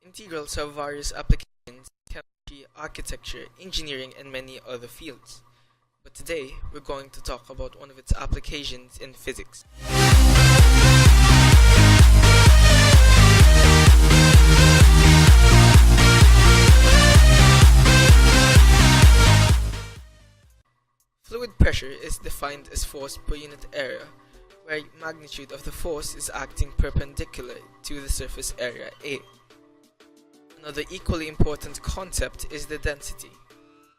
Integrals have various applications in chemistry, architecture, engineering, and many other fields. But today, we're going to talk about one of its applications in physics. Fluid pressure is defined as force per unit area, where magnitude of the force is acting perpendicular to the surface area A. Another equally important concept is the density.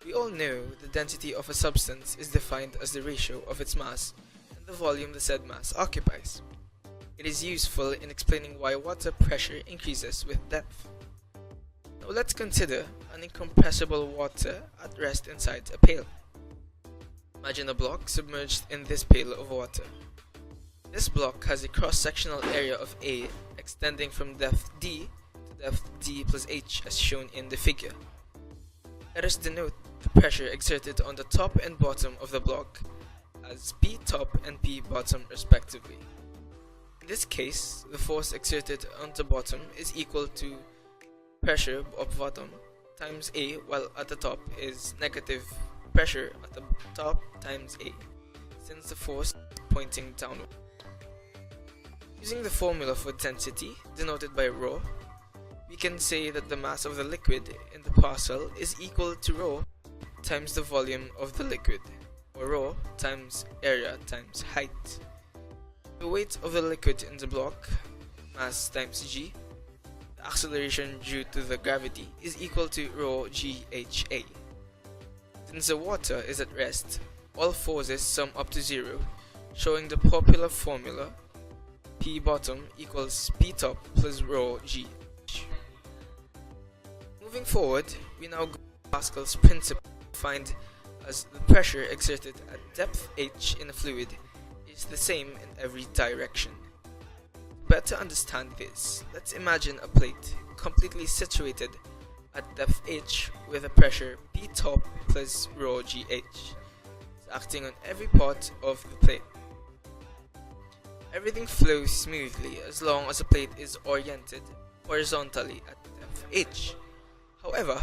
We all know the density of a substance is defined as the ratio of its mass and the volume the said mass occupies. It is useful in explaining why water pressure increases with depth. Now let's consider an incompressible water at rest inside a pail. Imagine a block submerged in this pail of water. This block has a cross-sectional area of A extending from depth D to depth D plus H as shown in the figure. Let us denote the pressure exerted on the top and bottom of the block as P top and P bottom respectively. In this case, the force exerted on the bottom is equal to pressure of bottom times A, while at the top is negative pressure at the top times A, since the force is pointing downward. Using the formula for density, denoted by ρ, we can say that the mass of the liquid in the parcel is equal to ρ times the volume of the liquid, or ρ times area times height. The weight of the liquid in the block, mass times g, the acceleration due to the gravity, is equal to ρ gha. Since the water is at rest, all forces sum up to 0, showing the popular formula P bottom equals P top plus ρ g. Moving forward, we now go to Pascal's principle, defined as the pressure exerted at depth h in a fluid is the same in every direction. To better understand this, let's imagine a plate completely situated at depth h with a pressure P top plus ρ gh, acting on every part of the plate. Everything flows smoothly as long as the plate is oriented horizontally at depth h. However,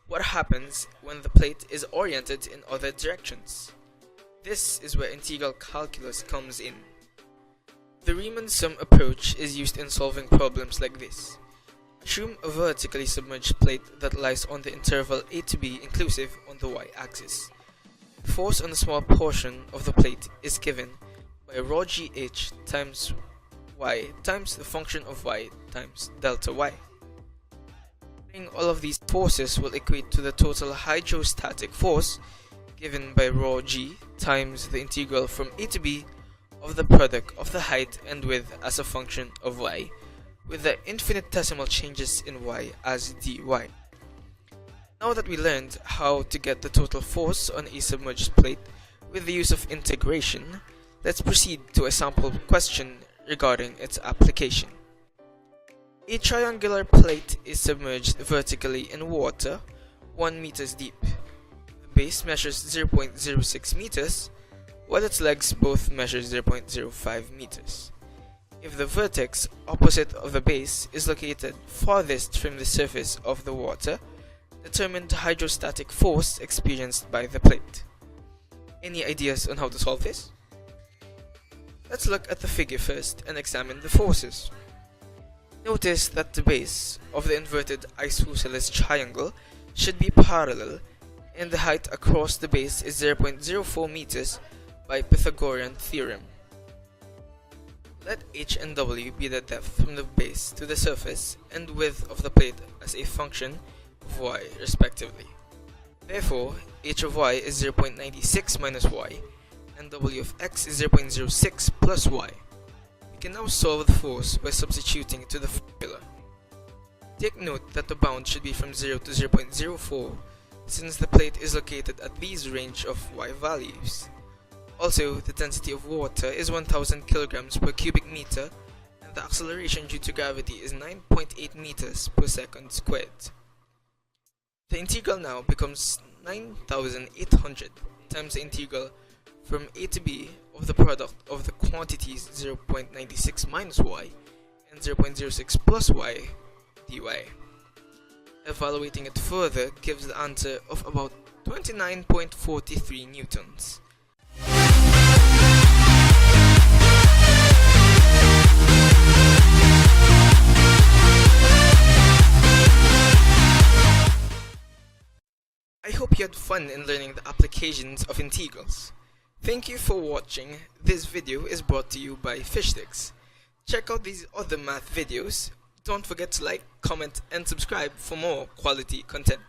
what happens when the plate is oriented in other directions? This is where integral calculus comes in. The Riemann sum approach is used in solving problems like this. Assume a vertically submerged plate that lies on the interval a to b inclusive on the y-axis. The force on a small portion of the plate is given by ρ gh times y times the function of y times delta y. All of these forces will equate to the total hydrostatic force given by ρ g times the integral from a to b of the product of the height and width as a function of y, with the infinitesimal changes in y as dy. Now that we learned how to get the total force on a submerged plate with the use of integration, let's proceed to a sample question regarding its application. A triangular plate is submerged vertically in water 1 meters deep. The base measures 0.06 meters, while its legs both measure 0.05 meters. If the vertex opposite of the base is located farthest from the surface of the water, determine the hydrostatic force experienced by the plate. Any ideas on how to solve this? Let's look at the figure first and examine the forces. Notice that the base of the inverted isosceles triangle should be parallel, and the height across the base is 0.04 meters by Pythagorean theorem. Let h and w be the depth from the base to the surface and width of the plate as a function of y respectively. Therefore, h of y is 0.96 minus y, and w of x is 0.06 plus y. We can now solve the force by substituting to the formula. Take note that the bound should be from 0 to 0.04, since the plate is located at this range of y values. Also, the density of water is 1000 kilograms per cubic meter, and the acceleration due to gravity is 9.8 meters per second squared. The integral now becomes 9800 times the integral from a to b of the product of the quantities 0.96 minus y and 0.06 plus y dy. Evaluating it further gives the answer of about 29.43 newtons. I hope you had fun in learning the applications of integrals. Thank you for watching. This video is brought to you by Fishsticks. Check out these other math videos. Don't forget to like, comment, and subscribe for more quality content.